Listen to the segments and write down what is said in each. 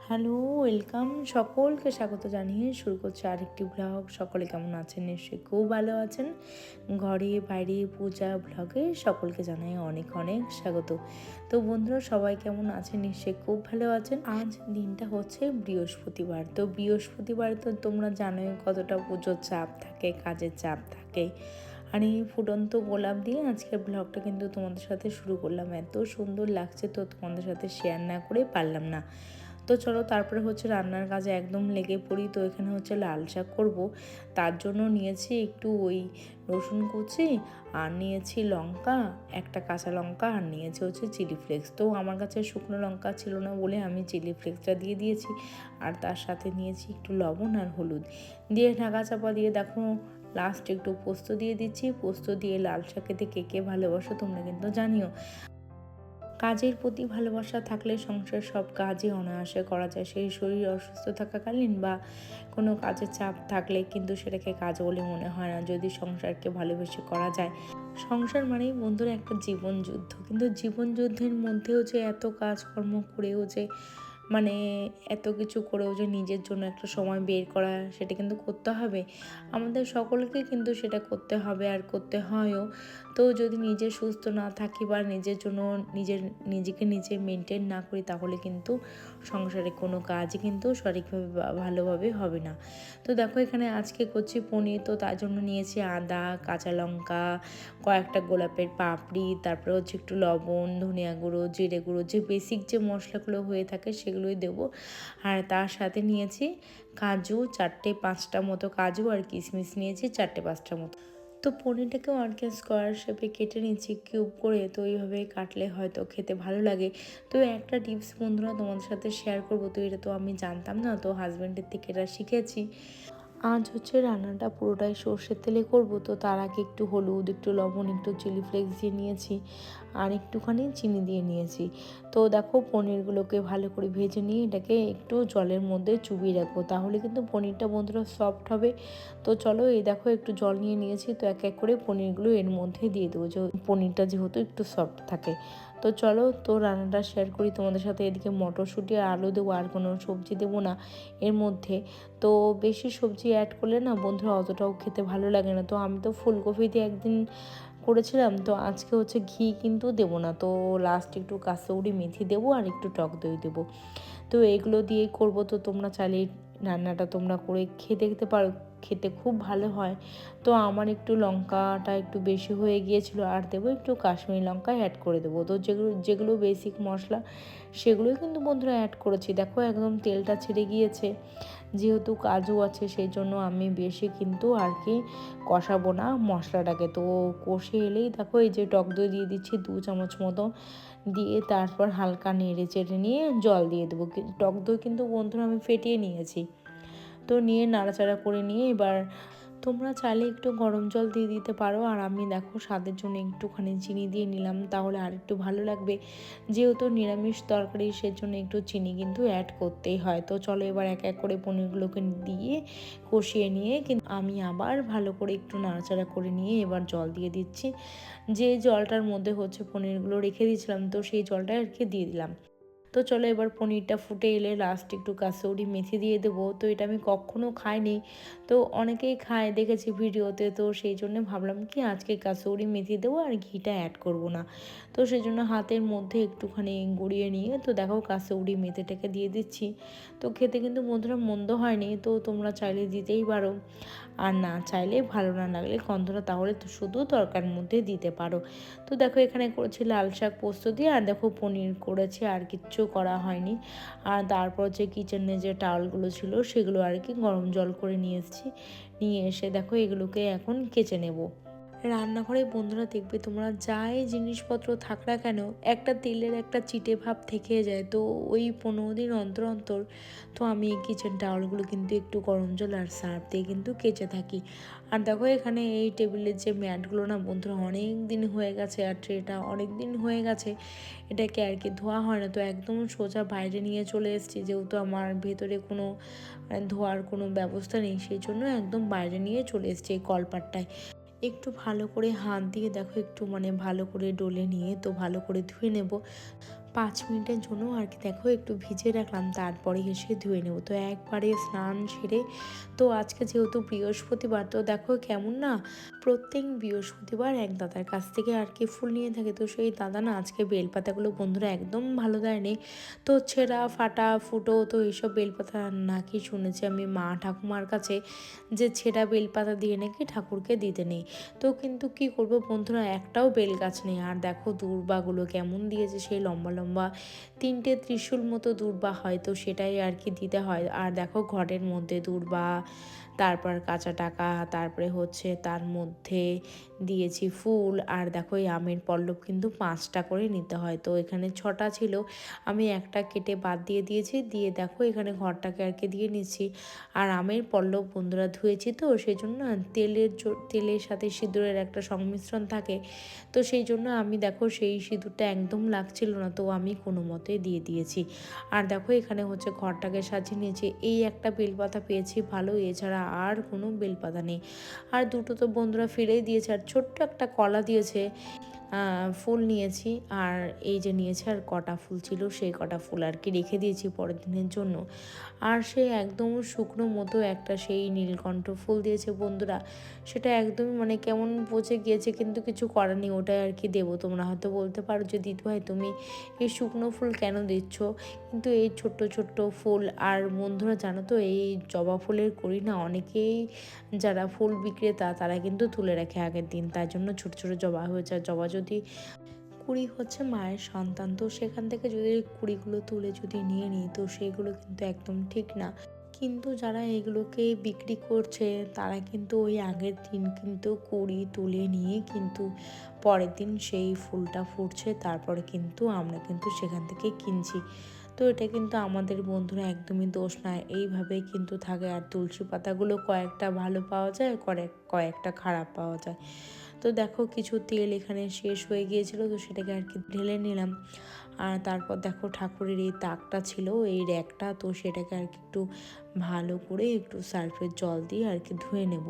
Hello, welcome. সকলকে স্বাগত জানিয়ে শুরু করছি আরেকটি ব্লগ। সকলে কেমন আছেন? নিশ্চয়ই খুব ভালো আছেন। ঘরে বাইরে পূজা ব্লগে সকলকে জানাই অনেক অনেক স্বাগত। তো বন্ধুরা, সবাই কেমন আছেন? নিশ্চয়ই খুব ভালো আছেন। আজ দিনটা হচ্ছে বৃহস্পতিবার। তো বৃহস্পতিবার তো তোমরা জানোই কতটা পুজোর চাপ থাকে, কাজের চাপ থাকে। আর এই ফুটন্ত গোলাপ দিয়ে আজকের ব্লগটা কিন্তু তোমাদের সাথে শুরু করলাম। এত সুন্দর লাগছে, তো তোমাদের সাথে শেয়ার না করে পারলাম না। তো চলো, তারপরে হচ্ছে রান্নার কাজে একদম লেগে পড়ি। তো এখানে হচ্ছে লাল শাক করবো, তার জন্য নিয়েছি একটু ওই রসুন কুচি, আর নিয়েছি লঙ্কা, একটা কাঁচা লঙ্কা, আর নিয়েছি হচ্ছে চিলি ফ্লেক্স। তো আমার কাছে শুকনো লঙ্কা ছিল না বলে আমি চিলি ফ্লেক্সটা দিয়ে দিয়েছি, আর তার সাথে নিয়েছি একটু লবণ আর হলুদ দিয়ে ঢাকা চাপা দিয়ে দেখো লাস্ট একটু পোস্ত দিয়ে দিচ্ছি। পোস্ত দিয়ে লাল শাক খেতে কে কে ভালোবাসো তোমরা কিন্তু জানিও। কাজের প্রতি ভালোবাসা থাকলে সংসার সব কাজই অনায়াসে করা যায়। সেই শরীর অসুস্থ থাকাকালীন বা কোনো কাজের চাপ থাকলে কিন্তু সেটাকে কাজ বলে মনে হয় না, যদি সংসারকে ভালোবেসে করা যায়। সংসার মানেই বন্ধুরা একটা জীবন যুদ্ধ, কিন্তু জীবন যুদ্ধের মধ্যেও যে এত কাজকর্ম করেও যে মানে এত কিছু করেও যে নিজের জন্য একটা সময় বের করা, সেটা কিন্তু করতে হবে আমাদের সকলকে, কিন্তু সেটা করতে হবে আর করতে হয়ও। তো যদি নিজে সুস্থ না থাকি বা নিজের জন্য নিজেকে নিজে মেনটেন না করি, তাহলে কিন্তু সংসারে কোনো কাজই কিন্তু সঠিকভাবে ভালোভাবে হবে না। তো দেখো এখানে আজকে করছি পনির। তো তার জন্য নিয়েছি আদা, কাঁচা লঙ্কা, কয়েকটা গোলাপের পাপড়ি, তারপরে হচ্ছে একটু লবণ, ধনিয়া গুঁড়ো, জিরে গুঁড়ো, যে বেসিক যে মশলাগুলো হয়ে থাকে সেগুলোই দেবো। আর তার সাথে নিয়েছি কাজু 4-5টা মতো কাজু, আর কিশমিশ নিয়েছি 4-5টা মতো। তো পনিরটাকেও আর কি স্কোয়ার শেপে কেটে নিচ্ছি কিউব করে। তো এইভাবে কাটলে হয়তো খেতে ভালো লাগে। তো একটা টিপস বন্ধুরা তোমাদের সাথে শেয়ার করবো। তো এটা তো আমি জানতাম না, তো হাজব্যান্ডের থেকে এটা শিখেছি। আজ হচ্ছে রান্নাটা পুরোটাই সর্ষের তেলে করব। তো তার আগে একটু হলুদ, একটু লবণ, একটু চিলি ফ্লেক্স দিয়ে নিয়েছি, আর একটুখানি চিনি দিয়ে নিয়েছি। তো দেখো পনিরগুলোকে ভালো করে ভেজে নিয়ে এটাকে একটু জলের মধ্যে চুবিয়ে রাখবো, তাহলে কিন্তু পনিরটা বন্ধুরা সফট হবে। তো চলো, এই দেখো একটু জল নিয়ে নিয়েছি। তো এক এক করে পনিরগুলো এর মধ্যে দিয়ে দেবো, যে পনিরটা যেহেতু একটু সফট থাকে। তো চলো, তো রান্নাটা শেয়ার করি তোমাদের সাথে। এদিকে মটরশুঁটি আর আলু দেবো, আর কোনো সবজি দেবো না এর মধ্যে। তো বেশি সবজি অ্যাড করলে না বন্ধুরা অতটাও খেতে ভালো লাগে না। তো আমি তো ফুলকপি দিয়ে একদিন করেছিলাম, তো আজকে হচ্ছে ঘি কিন্তু দেবো না। তো লাস্ট একটু কাসৌরি মেথি দেবো, আর একটু টক দই দেবো। তো এগুলো দিয়েই করবো। তো তোমরা চাইলে রান্নাটা তোমরা করে খেয়ে দেখতে পারো, খেতে খুব ভালো হয়। তো আমার একটু লঙ্কাটা একটু বেশি হয়ে গিয়েছিল, আর দেবো একটু কাশ্মীরি লঙ্কা অ্যাড করে দেবো। তো যেগুলো যেগুলো বেসিক মশলা সেগুলোই কিন্তু বন্ধুরা অ্যাড করেছি। দেখো একদম তেলটা ছেড়ে গিয়েছে। যেহেতু কাজু আছে সেই জন্য আমি বেশি কিন্তু আর কি কষাবো না মশলাটাকে। তো কষে এলেই দেখো এই যে টক দই দিয়ে দিচ্ছি 2 চামচ মতো, দিয়ে তারপর হালকা নেড়ে চেড়ে নিয়ে জল দিয়ে দেবো। টক দই কিন্তু বন্ধুরা আমি ফেটিয়ে নিয়েছি। তো নিয়ে নাড়াচাড়া করে নিয়ে এবার তোমরা চাইলে একটু গরম জল দিয়ে দিতে পারো, আর আমি দেখো স্বাদের জন্য একটুখানি চিনি দিয়ে নিলাম, তাহলে আর একটু ভালো লাগবে। যেহেতু নিরামিষ তরকারি সেজন্য একটু চিনি কিন্তু অ্যাড করতেই হয়। তো চলো এবার এক এক করে পনিরগুলোকে দিয়ে কষিয়ে নিয়ে কিন্তু আমি আবার ভালো করে একটু নাড়াচাড়া করে নিয়ে এবার জল দিয়ে দিচ্ছি। যে জলটার মধ্যে হচ্ছে পনিরগুলো রেখে দিয়েছিলাম, তো সেই জলটা আর কি দিয়ে দিলাম। তো চলো এবার পনিরটা ফুটে এলে লাস্ট একটু কাসৌরি মেথি দিয়ে দেবো। তো এটা আমি কখনো খাইনি, তো অনেকেই খায় দেখেছি ভিডিওতে। তো সেই জন্য ভাবলাম কি আজকে কাসৌরি মেথি দেবো আর ঘিটা অ্যাড করব না। তো সেই জন্য হাতের মধ্যে একটুখানি গড়িয়ে নিয়ে তো দেখো কাসৌরি মেথিটাকে দিয়ে দিচ্ছি। তো খেতে কিন্তু বন্ধুরা মন্দ হয়নি। তো তোমরা চাইলে দিতেই পারো, আর না চাইলে ভালো না লাগলে গন্ধটা তাহলে তো শুধু তরকারির মধ্যে দিতে পারো। তো দেখো এখানে করেছি লাল শাক পোস্ত দিয়ে, আর দেখো পনির করেছি, আর কিচ্ছু করা হয়নি। আর তারপর যে কিচেনে যে টাওয়ালগুলো ছিল সেগুলো আর কি গরম জল করে নিয়ে এসেছি। নিয়ে এসে দেখো এগুলোকে এখন কেচে নেব। রান্নাঘরে বন্ধুরা দেখবে তোমরা যাই জিনিসপত্র থাক না কেন, একটা তেলের একটা চিটে ভাব থেকে যায়। তো ওই 15 দিন অন্তর অন্তর তো আমি এই কিচেন টাওয়ালগুলো কিন্তু একটু গরম জল আর সার্ফ দিয়ে কিন্তু কেচে থাকি। আর দেখো এখানে এই টেবিলের যে ম্যাটগুলো না বন্ধুরা অনেক দিন হয়ে গেছে, আর ট্রেটা অনেক দিন হয়ে গেছে, এটাকে আর কি ধোয়া হয় না। তো একদম সোজা বাইরে নিয়ে চলে এসেছি, যেহেতু আমার ভেতরে কোনো ধোয়ার কোনো ব্যবস্থা নেই, সেই জন্য একদম বাইরে নিয়ে চলে এসেছি এই কলপাটটায়। একটু ভালো করে হাত দিয়ে দেখো একটু ভালো করে ডলে নিয়ে তো ভালো করে ধুয়ে নেব। 5 মিনিটের জন্য আর কি দেখো একটু ভিজিয়ে রাখলাম, তারপরে এসে ধুয়ে নেব। তো একবারে স্নান সেরে, তো আজকে যেহেতু বৃহস্পতিবার, তো দেখো কেমন না প্রত্যেক বৃহস্পতিবার এক দাদার কাছ থেকে আর কি ফুল নিয়ে থাকে। তো সেই দাদা না আজকে বেলপাতাগুলো বন্ধুরা একদম ভালো দেয়নি, তো ছেঁড়া ফাটা ফুটো, তো এইসব বেলপাতা নাকি শুনেছি আমি মা ঠাকুমার কাছে যে ছেঁড়া বেলপাতা দিয়ে নাকি ঠাকুরকে দিতে নেই। তো কিন্তু কি করব বন্ধুরা, একটাও বেল গাছ নেই। আর দেখো দূর্বাগুলো কেমন দিয়েছে, সেই লম্বা লম্বা 3টে ত্রিশূল মতো দূর্বা হয়, তো সেটাই আর কি দিতে হয়। আর দেখো ঘরের মধ্যে দূর্বা, তারপর কাঁচা টাকা, তারপরে হচ্ছে তার মধ্যে দিয়েছি ফুল। আর দেখো এই আমের পল্লব কিন্তু 5টা করে নিতে হয়, তো এখানে 6টা ছিল, আমি একটা কেটে বাদ দিয়ে দিয়েছি। দিয়ে দেখো এখানে ঘরটাকে আর কি দিয়ে নিচ্ছি। আর আমের পল্লব বন্ধুরা ধুয়েছি, তো সেই জন্য তেলের সাথে সিঁদুরের একটা সংমিশ্রণ থাকে, তো সেই জন্য আমি দেখো সেই সিঁদুরটা একদম লাগছিল না, তো আমি কোনো মতে দিয়ে দিয়েছি। আর দেখো এখানে হচ্ছে ঘরটাকে সাজিয়ে নিয়েছি। এই একটা বেলপাতা পেয়েছি ভালো, এছাড়া আর কোনো বেলপাতা নেই। আর দুটো তো বন্ধুরা ফিরেই দিয়েছে, আর ছোট্ট একটা কলা দিয়েছে। ফুল নিয়েছি, আর এই যে নিয়েছে আর কটা ফুল ছিল, সেই কটা ফুল আর কি রেখে দিয়েছি পরের দিনের জন্য। আর সে একদম শুকনো মতো একটা সেই নীলকণ্ঠ ফুল দিয়েছে বন্ধুরা, সেটা একদমই মানে কেমন পচে গিয়েছে, কিন্তু কিছু করার নেই, ওটাই আর কি দেবো। তোমরা হয়তো বলতে পারো যে দিদি ভাই তুমি এই শুকনো ফুল কেন দিচ্ছ, কিন্তু এই ছোট্ট ছোট্ট ফুল। আর বন্ধুরা জানো তো এই জবা ফুলের করি না অনেকেই, যারা ফুল বিক্রেতা তারা কিন্তু তুলে রাখে আগের দিন, তাই জন্য ছোট ছোট জবা হয়েছে। আর জবা যদি কুড়ি হচ্ছে মায়ের সন্তান, তো সেখান থেকে যদি কুড়িগুলো তুলে যদি নিয়ে নিই, তো সেইগুলো কিন্তু একদম ঠিক না। কিন্তু যারা এগুলোকে বিক্রি করছে তারা কিন্তু ওই আগের দিন কিন্তু কুড়ি তুলে নিয়ে কিন্তু পরের দিন সেই ফুলটা ফুটছে, তারপরে কিন্তু আমরা কিন্তু সেখান থেকে কিনছি। তো এটা কিন্তু আমাদের বন্ধুরা একদমই দোষ নয়, এইভাবেই কিন্তু থাকে। আর তুলসী পাতাগুলো কয়েকটা ভালো পাওয়া যায়, কয়েকটা খারাপ পাওয়া যায়। তো দেখো কিছু তেল এখানে শেষ হয়ে গিয়েছিল, তো সেটাকে আর কি ঢেলে নিলাম। আর তারপর দেখো ঠাকুরের এই তাকটা ছিল, এই র্যাকটা, তো সেটাকে আর কি একটু ভালো করে একটু সার্ফের জল দিয়ে আর কি ধুয়ে নেব।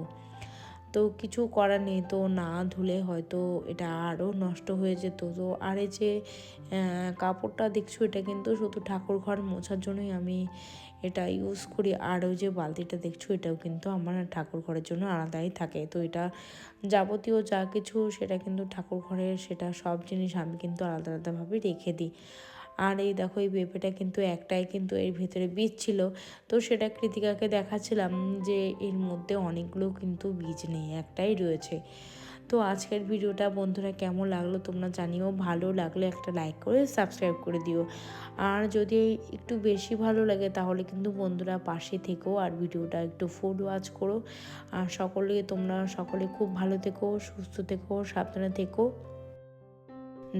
তো কিছু করার নেই, তো না ধুলে হয়তো এটা আরও নষ্ট হয়ে যেত। তো আর এই যে কাপড়টা দেখছো, এটা কিন্তু শুধু ঠাকুর ঘর মোছার জন্যই আমি এটা ইউজ করি। আর ওই যে বালতিটা দেখছো, এটাও কিন্তু আমার ঠাকুর ঘরের জন্য আলাদাই থাকে। তো এটা যাবতীয় যা কিছু সেটা কিন্তু ঠাকুর ঘরের, সেটা সব জিনিস আমি কিন্তু আলাদা আলাদাভাবে রেখে দিই। আর এই দেখো এই পেঁপেটা কিন্তু একটাই, কিন্তু এর ভেতরে বীজ ছিল, তো সেটা কৃতিকাকে দেখাচ্ছিলাম যে এর মধ্যে অনেকগুলো কিন্তু বীজ নেই, একটাই রয়েছে। তো আজকের ভিডিওটা বন্ধুরা কেমন লাগলো তোমরা জানিও, ভালো লাগলে একটা লাইক করে সাবস্ক্রাইব করে দিও। আর যদি একটু বেশি ভালো লাগে তাহলে কিন্তু বন্ধুরা পাশে থেকো আর ভিডিওটা একটু ফুল ওয়াচ করো। আর সকলে খুব ভালো থেকো, সুস্থ থেকো, সাবধানে থেকো।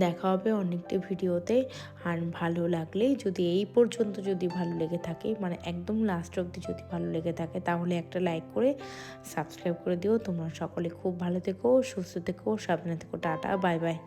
দেখা হবে অনেকটা ভিডিওতে। আর ভালো লাগলে যদি এই পর্যন্ত যদি ভালো লেগে থাকে, মানে একদম লাস্ট অবধি যদি ভালো লেগে থাকে, তাহলে একটা লাইক করে সাবস্ক্রাইব করে দিও। তোমরা সকলে খুব ভালো থেকো, সুস্থ থেকো, সাবধানে থেকো। Tata, bye bye.